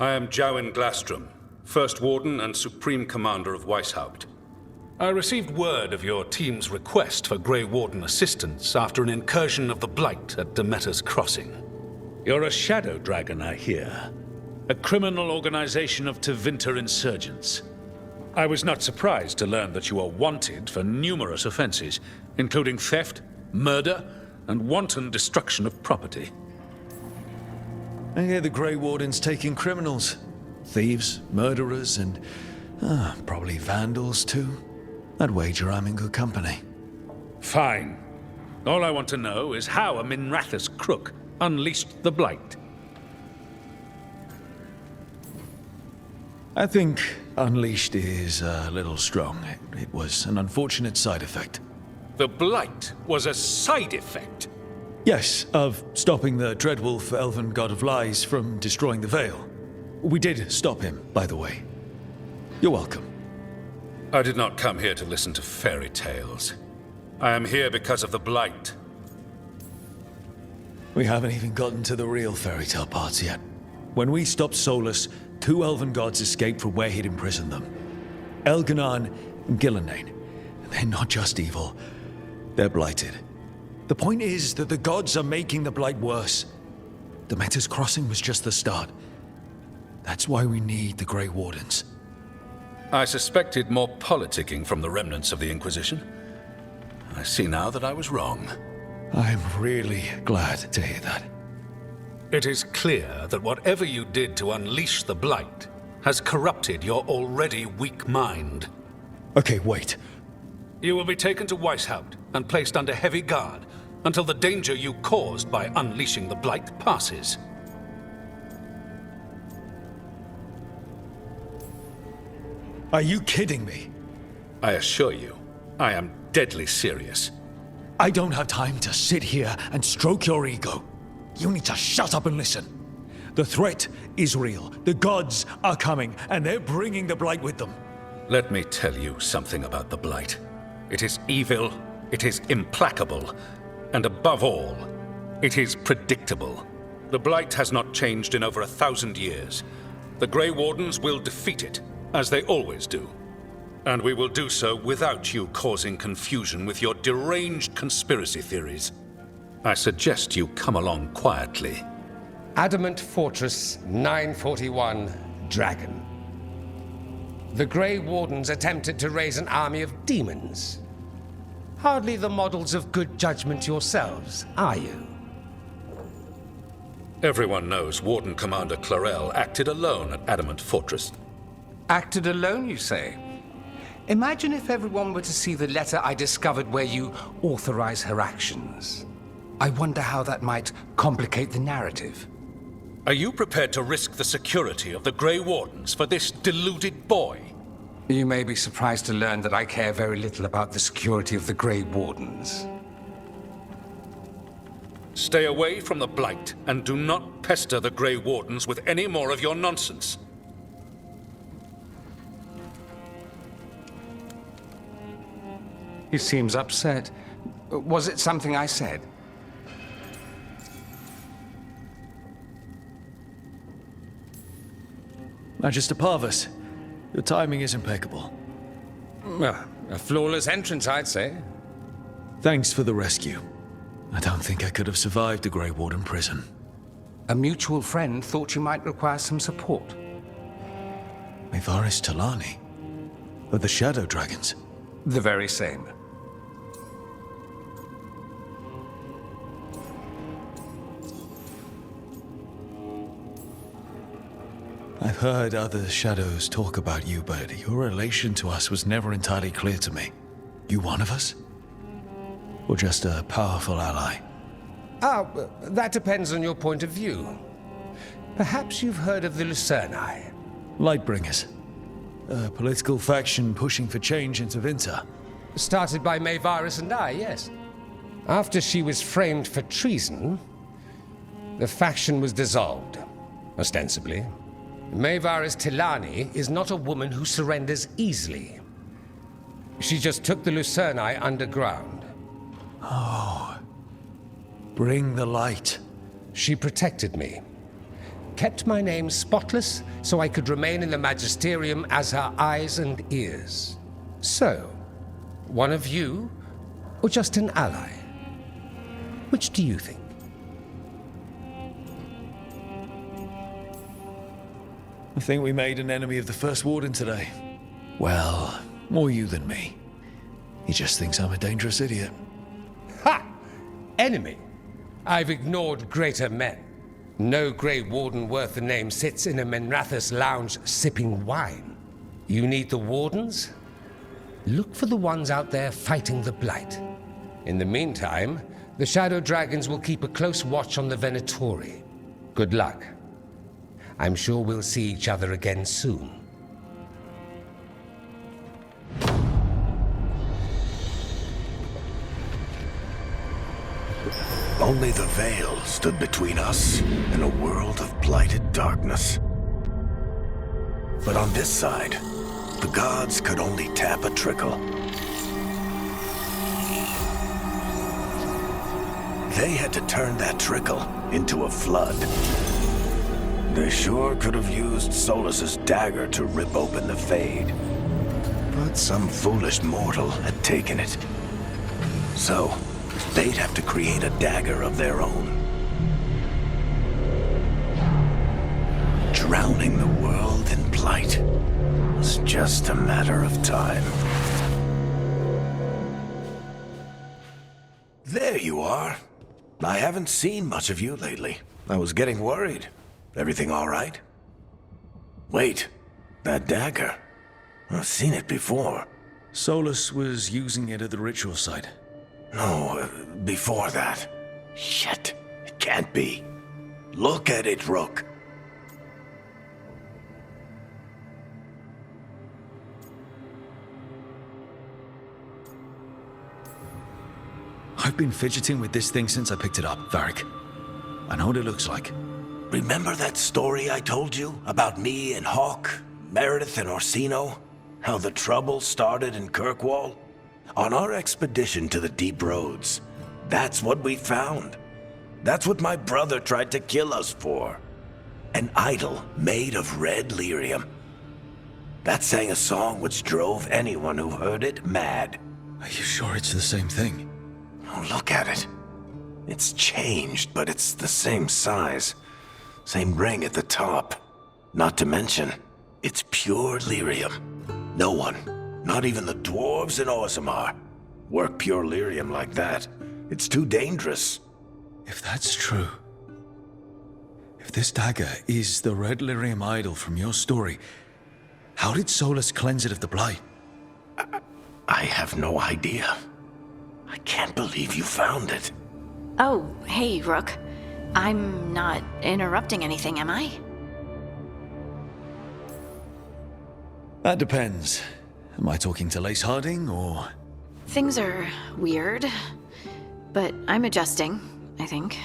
I am Jowin Glastrom, First Warden and Supreme Commander of Weishaupt. I received word of your team's request for Grey Warden assistance after an incursion of the Blight at Demeter's Crossing. You're a Shadow Dragon, I hear. A criminal organization of Tevinter insurgents. I was not surprised to learn that you are wanted for numerous offenses, including theft, murder, and wanton destruction of property. I hear the Grey Warden's taking criminals. Thieves, murderers, and probably vandals too. I'd wager I'm in good company. Fine. All I want to know is how a Minrathous crook unleashed the Blight. I think unleashed is a little strong. It was an unfortunate side effect. The Blight was a side effect? Yes, of stopping the Dreadwolf, elven god of lies, from destroying the Veil. We did stop him, by the way. You're welcome. I did not come here to listen to fairy tales. I am here because of the Blight. We haven't even gotten to the real fairy tale parts yet. When we stopped Solus, 2 elven gods escaped from where he'd imprisoned them. Elganon and Gillenane. They're not just evil, they're blighted. The point is that the gods are making the Blight worse. Demeter's Crossing was just the start. That's why we need the Grey Wardens. I suspected more politicking from the remnants of the Inquisition. I see now that I was wrong. I'm really glad to hear that. It is clear that whatever you did to unleash the Blight has corrupted your already weak mind. Okay, wait. You will be taken to Weishaupt and placed under heavy guard until the danger you caused by unleashing the Blight passes. Are you kidding me? I assure you, I am deadly serious. I don't have time to sit here and stroke your ego. You need to shut up and listen. The threat is real. The gods are coming, and they're bringing the Blight with them. Let me tell you something about the Blight. It is evil, it is implacable, and above all, it is predictable. The Blight has not changed in over 1,000 years. The Grey Wardens will defeat it, as they always do. And we will do so without you causing confusion with your deranged conspiracy theories. I suggest you come along quietly. Adamant Fortress 941, Dragon. The Grey Wardens attempted to raise an army of demons. Hardly the models of good judgment yourselves, are you? Everyone knows Warden Commander Clarel acted alone at Adamant Fortress. Acted alone, you say? Imagine if everyone were to see the letter I discovered where you authorize her actions. I wonder how that might complicate the narrative. Are you prepared to risk the security of the Grey Wardens for this deluded boy? You may be surprised to learn that I care very little about the security of the Grey Wardens. Stay away from the Blight and do not pester the Grey Wardens with any more of your nonsense. He seems upset. Was it something I said? Magister Parvus, your timing is impeccable. Well, a flawless entrance, I'd say. Thanks for the rescue. I don't think I could have survived the Grey Warden prison. A mutual friend thought you might require some support. Maevaris Talani? Of the Shadow Dragons? The very same. I've heard other Shadows talk about you, but your relation to us was never entirely clear to me. You one of us? Or just a powerful ally? That depends on your point of view. Perhaps you've heard of the Lucerni. Lightbringers. A political faction pushing for change in Tevinter. Started by Maevaris and I, yes. After she was framed for treason, the faction was dissolved, ostensibly. Maevaris Talani is not a woman who surrenders easily. She just took the Lucerni underground. Oh. Bring the light. She protected me, kept my name spotless so I could remain in the magisterium as her eyes and ears. So, one of you, or just an ally? Which do you think? I think we made an enemy of the First Warden today. Well, more you than me. He just thinks I'm a dangerous idiot. Ha! Enemy? I've ignored greater men. No Grey Warden worth the name sits in a Menrathus lounge sipping wine. You need the Wardens? Look for the ones out there fighting the Blight. In the meantime, the Shadow Dragons will keep a close watch on the Venatori. Good luck. I'm sure we'll see each other again soon. Only the veil stood between us and a world of blighted darkness. But on this side, the gods could only tap a trickle. They had to turn that trickle into a flood. They sure could have used Solus's dagger to rip open the Fade. But some foolish mortal had taken it. So, they'd have to create a dagger of their own. Drowning the world in blight was just a matter of time. There you are. I haven't seen much of you lately. I was getting worried. Everything all right? Wait, that dagger. I've seen it before. Solus was using it at the ritual site. No, before that. Shit, it can't be. Look at it, Rook. I've been fidgeting with this thing since I picked it up, Varric. I know what it looks like. Remember that story I told you about me and Hawk, Meredith and Orsino? How the trouble started in Kirkwall? On our expedition to the Deep Roads, that's what we found. That's what my brother tried to kill us for. An idol made of red lyrium. That sang a song which drove anyone who heard it mad. Are you sure it's the same thing? Oh, look at it. It's changed, but it's the same size. Same ring at the top. Not to mention, it's pure lyrium. No one, not even the dwarves in Orzammar, work pure lyrium like that. It's too dangerous. If that's true, if this dagger is the red lyrium idol from your story, how did Solus cleanse it of the blight? I have no idea. I can't believe you found it. Oh, hey, Rook. I'm not interrupting anything, am I? That depends. Am I talking to Lace Harding, or...? Things are weird, but I'm adjusting, I think.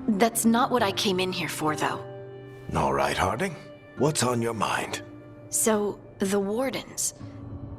That's not what I came in here for, though. All right, Harding. What's on your mind? So, the Wardens.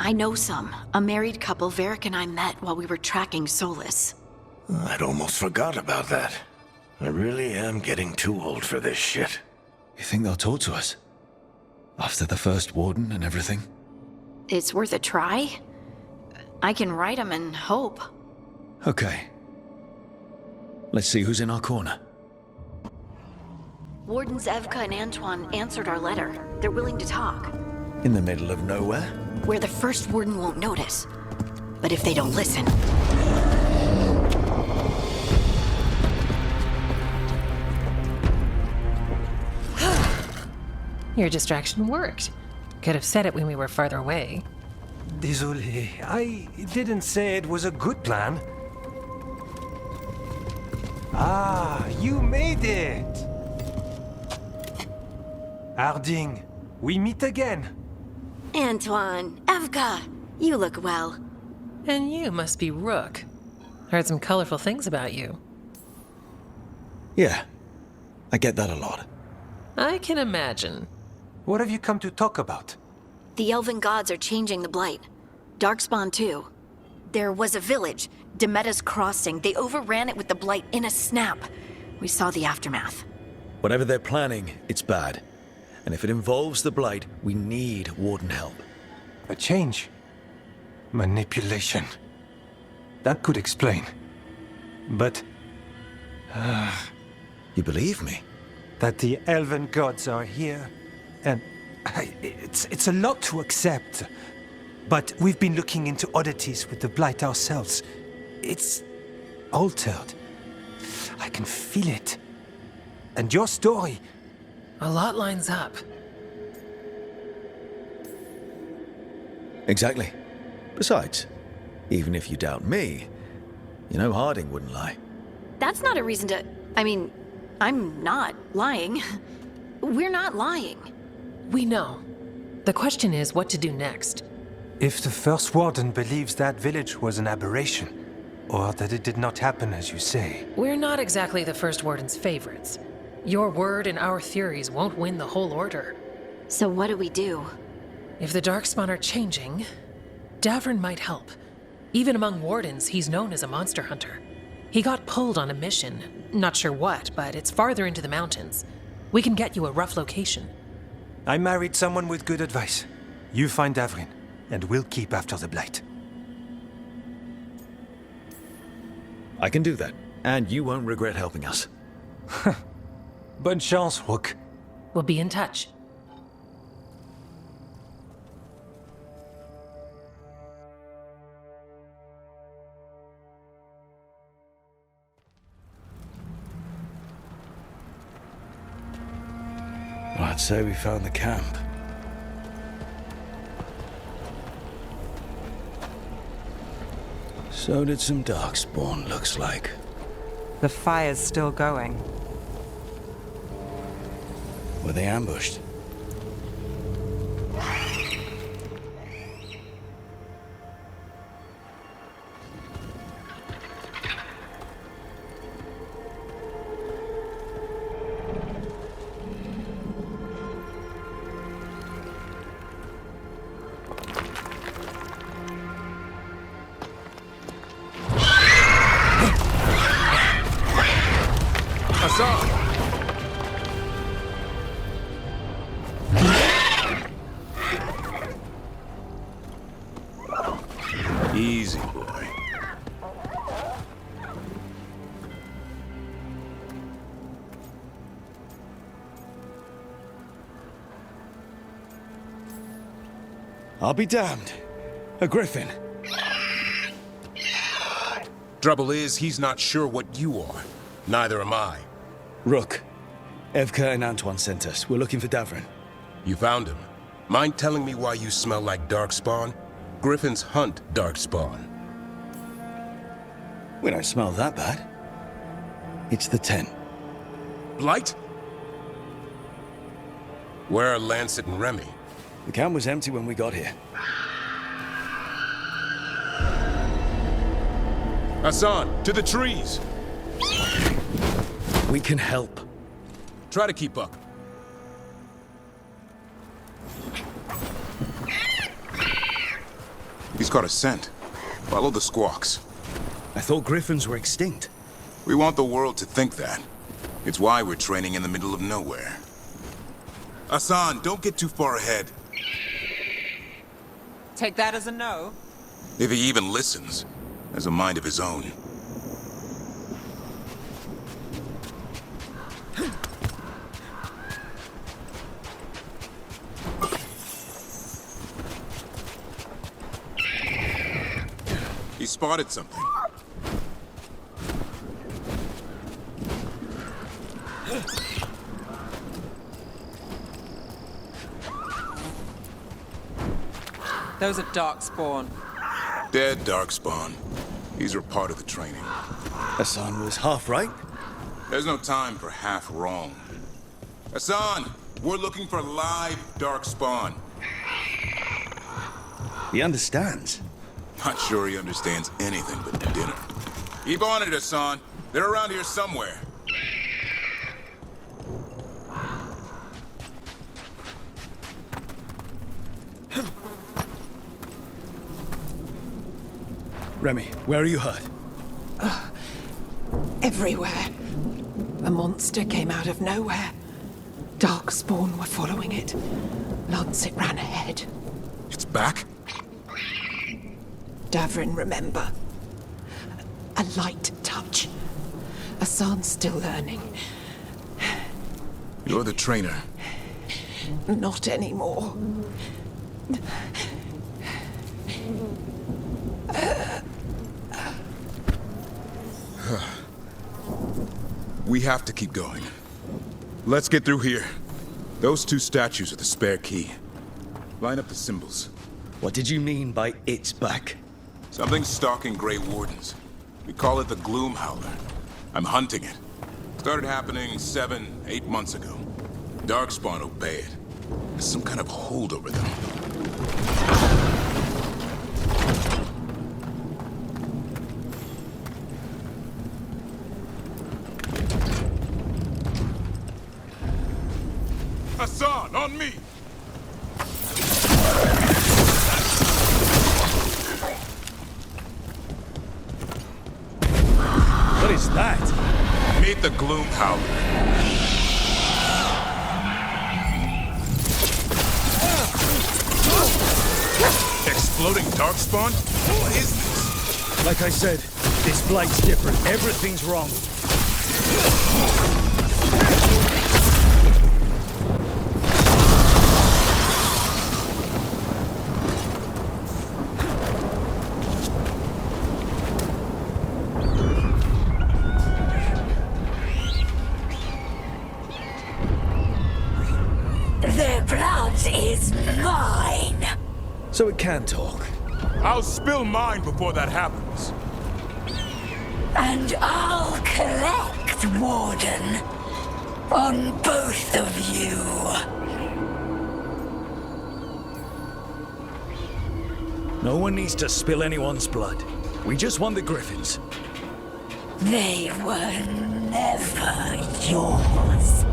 I know some. A married couple Varric and I met while we were tracking Solus. I'd almost forgot about that. I really am getting too old for this shit. You think they'll talk to us? After the First Warden and everything? It's worth a try. I can write them and hope. Okay. Let's see who's in our corner. Wardens Evka and Antoine answered our letter. They're willing to talk. In the middle of nowhere? Where the First Warden won't notice. But if they don't listen... Your distraction worked. Could have said it when we were farther away. Désolé, I didn't say it was a good plan. Ah, you made it! Harding, we meet again. Antoine, Evka, you look well. And you must be Rook. Heard some colorful things about you. Yeah. I get that a lot. I can imagine. What have you come to talk about? The Elven gods are changing the Blight. Darkspawn too. There was a village, Demeta's Crossing. They overran it with the Blight in a snap. We saw the aftermath. Whatever they're planning, it's bad. And if it involves the Blight, we need Warden help. A change. Manipulation. That could explain. But You believe me? that the elven gods are here, and it's a lot to accept. But we've been looking into oddities with the Blight ourselves. It's altered. I can feel it. And your story, A lot lines up. Exactly. Besides, even if you doubt me, you know Harding wouldn't lie. That's not a reason to... I mean, I'm not lying. We're not lying. We know. The question is what to do next. if the First Warden believes that village was an aberration, or that it did not happen as you say. We're not exactly the First Warden's favorites. Your word and our theories won't win the whole order. So what do we do? If the Darkspawn are changing, Davrin might help. Even among Wardens, he's known as a monster hunter. He got pulled on a mission. Not sure what, but it's farther into the mountains. We can get you a rough location. I married someone with good advice. You find Davrin, and we'll keep after the Blight. I can do that, and you won't regret helping us. Bonne chance, Rook. We'll be in touch. Well, I'd say we found the camp. So did some Darkspawn, looks like. The fire's still going. Were they ambushed? Easy, boy. I'll be damned. A griffin. Trouble is, he's not sure what you are. Neither am I. Rook. Evka and Antoine sent us. We're looking for Davrin. You found him. Mind telling me why you smell like Darkspawn? Griffins hunt Darkspawn. We don't smell that bad. It's the tent. Blight? Where are Lancet and Remy? The camp was empty when we got here. Hassan, to the trees! We can help. Try to keep up. He's got a scent. Follow the squawks. I thought griffins were extinct. We want the world to think that. It's why we're training in the middle of nowhere. Hassan, don't get too far ahead. Take that as a no. If he even listens, has a mind of his own. He spotted something. Those are Darkspawn. Dead Darkspawn. These are part of the training. Hassan was half right. There's no time for half wrong. Hassan, we're looking for live Darkspawn. He understands. Not sure he understands anything but dinner. Keep on it, Hassan. They're around here somewhere. Remy, where are you hurt? Everywhere. The monster came out of nowhere. Darkspawn were following it. Lancet ran ahead. It's back? Davrin, remember. A light touch. Asan's still learning. You're the trainer. Not anymore. We have to keep going. Let's get through here. Those two statues are the spare key. Line up the symbols. What did you mean by it's back? Something's stalking Grey Wardens. We call it the Gloom Howler. I'm hunting it. Started happening 7, 8 months ago. Darkspawn obey it. There's some kind of hold over them. Hassan, on me! What is that? Meet the Gloom Howler. Exploding Darkspawn? What is this? Like I said, this blight's different. Everything's wrong. Their blood is mine. So it can talk. I'll spill mine before that happens. And I'll collect, Warden. On both of you. No one needs to spill anyone's blood. We just want the Griffins. They were never yours.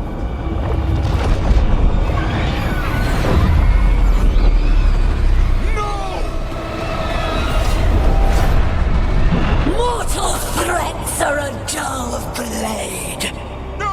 Mortal threats are a dull blade. No!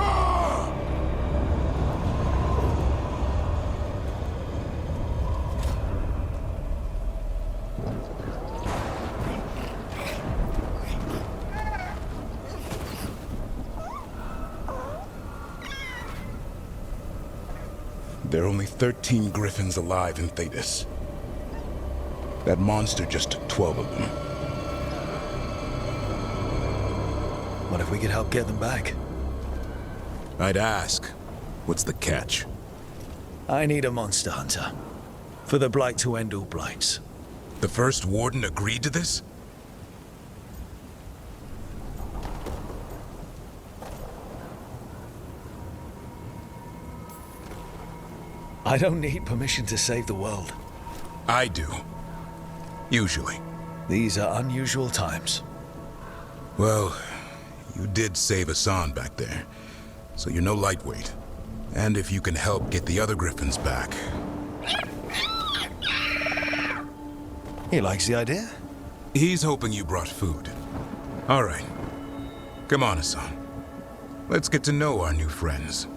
There are only 13 Griffins alive in Thetis. That monster just took 12 of them. What if we could help get them back? I'd ask, what's the catch? I need a monster hunter. For the Blight to end all blights. The first Warden agreed to this? I don't need permission to save the world. I do. Usually. These are unusual times. Well, you did save Hassan back there, so you're no lightweight. And if you can help get the other Griffins back... He likes the idea. He's hoping you brought food. All right. Come on, Hassan. Let's get to know our new friends.